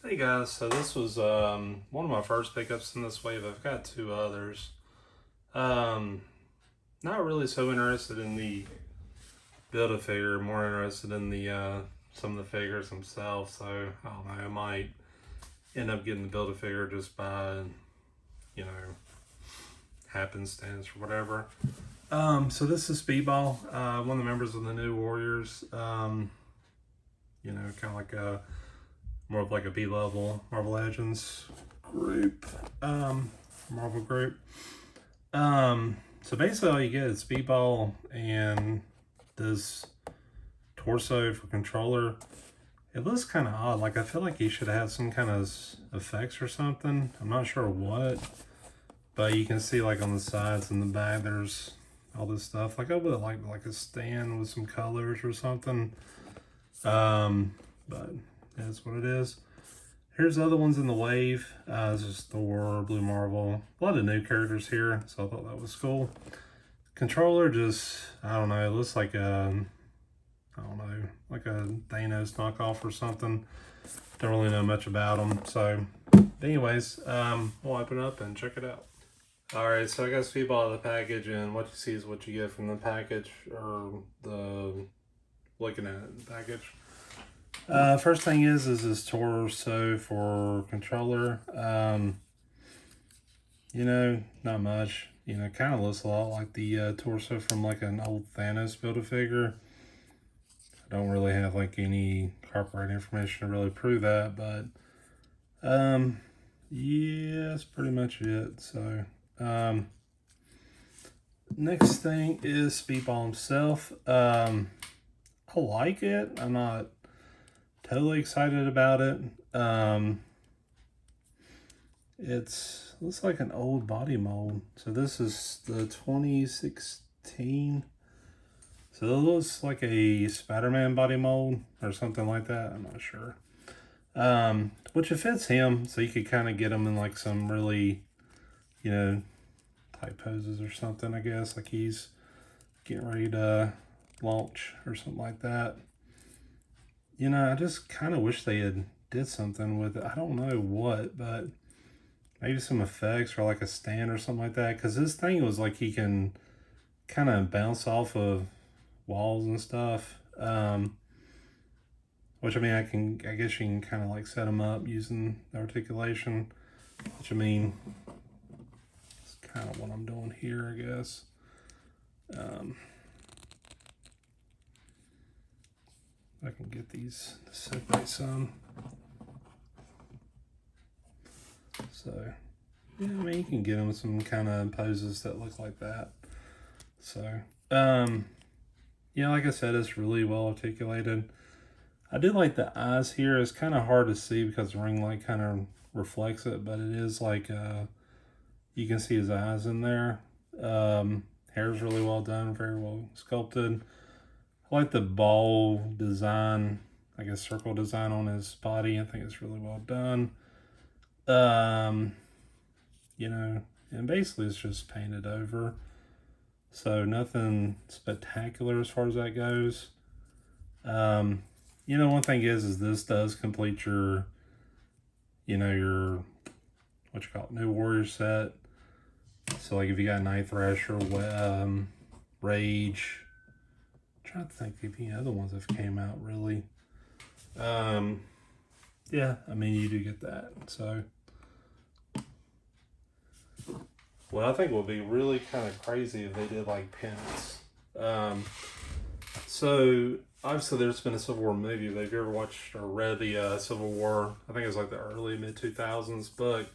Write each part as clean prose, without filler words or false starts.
Hey guys, so this was one of my first pickups in this wave. I've got two others. Um, Not really so interested in the build a figure, more interested in the some of the figures themselves. So I don't know, I might end up getting the build a figure just by you know happenstance or whatever. So this is Speedball, one of the members of the New Warriors. Kind of like a more of like a B-level Marvel Legends group, Marvel group. So basically all you get is Speedball and this torso for controller. It looks kind of odd. Like I feel like he should have some kind of effects or something. I'm not sure what, but you can see like on the sides and the back there's all this stuff. Like I would like a stand with some colors or something. But that's what it is. Here's the other ones in the wave. This is Thor, Blue Marvel. A lot of new characters here, so I thought that was cool. Controller just, I don't know, it looks like I don't know, like a Thanos knockoff or something. Don't really know much about them. So, anyways, we'll open it up and check it out. Alright, so I got Speedball out of the package, and what you see is what you get from the package, or the looking at it, the package. First thing is this torso for controller. Not much. Kind of looks a lot like the torso from like an old Thanos Build-A-Figure. I don't really have like any copyright information to really prove that, but yeah, that's pretty much it. So next thing is Speedball himself. I like it. I'm not totally excited about it. It's looks like an old body mold. So this is the 2016. So it looks like a Spider-Man body mold or something like that. I'm not sure. Which it fits him, so you could kind of get him in like some really, tight poses or something, I guess. Like he's getting ready to launch or something like that. I just kind of wish they had did something with it. I don't know what, but maybe some effects or like a stand or something like that. Because this thing was like he can kind of bounce off of walls and stuff. Which I mean, I guess you can kind of like set them up using the articulation. Which I mean, it's kind of what I'm doing here, I guess. I can get these to separate some. So, yeah, I mean, you can get them some kind of poses that look like that. So, yeah, like I said, it's really well articulated. I do like the eyes here. It's kind of hard to see because the ring light kind of reflects it, but it is like, you can see his eyes in there. Hair's really well done, very well sculpted. I like the ball design, I guess circle design on his body. I think it's really well done. And basically it's just painted over. So nothing spectacular as far as that goes. One thing is this does complete your, your, what you call it, New Warrior set. So like if you got Night Thrasher, Rage, I'm trying to think of any other ones that came out really. Yeah, I mean you do get that. So what I think would be really kind of crazy if they did like pins. So obviously there's been a Civil War movie. Have you ever watched or read the Civil War? I think it was like the early mid 2000s book.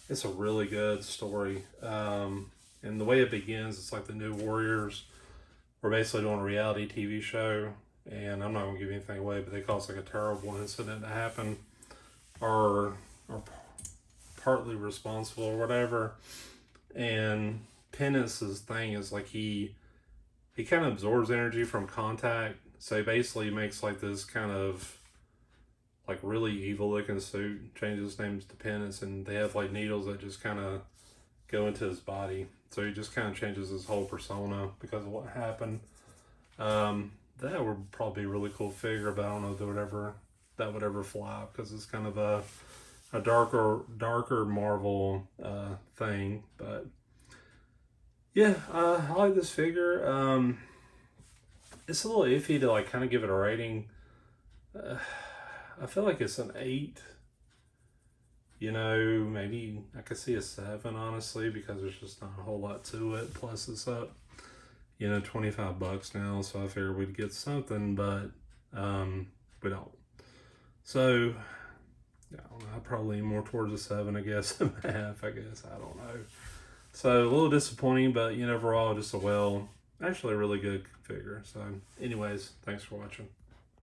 It's a really good story. And the way it begins, it's like the New Warriors were basically doing a reality TV show. And I'm not gonna give anything away, but they caused like a terrible incident to happen, or partly responsible or whatever. And Penance's thing is like he kind of absorbs energy from contact. So basically he makes like this kind of like really evil looking suit, changes his name to Penance, and they have like needles that just kind of go into his body. So he just kind of changes his whole persona because of what happened. That would probably be a really cool figure, but I don't know if they would ever that would ever fly, because it's kind of a darker Marvel thing. But yeah, I like this figure. It's a little iffy to like kind of give it a rating. I feel like it's an 8. You know, maybe I could see a 7, honestly, because there's just not a whole lot to it. Plus, it's up, you know, $25 now, so I figured we'd get something, but we don't. So, yeah, I don't know, I'd probably lean more towards a 7, I guess, and a half, I guess. I don't know. So, a little disappointing, but, you know, overall, just actually a really good figure. So, anyways, thanks for watching.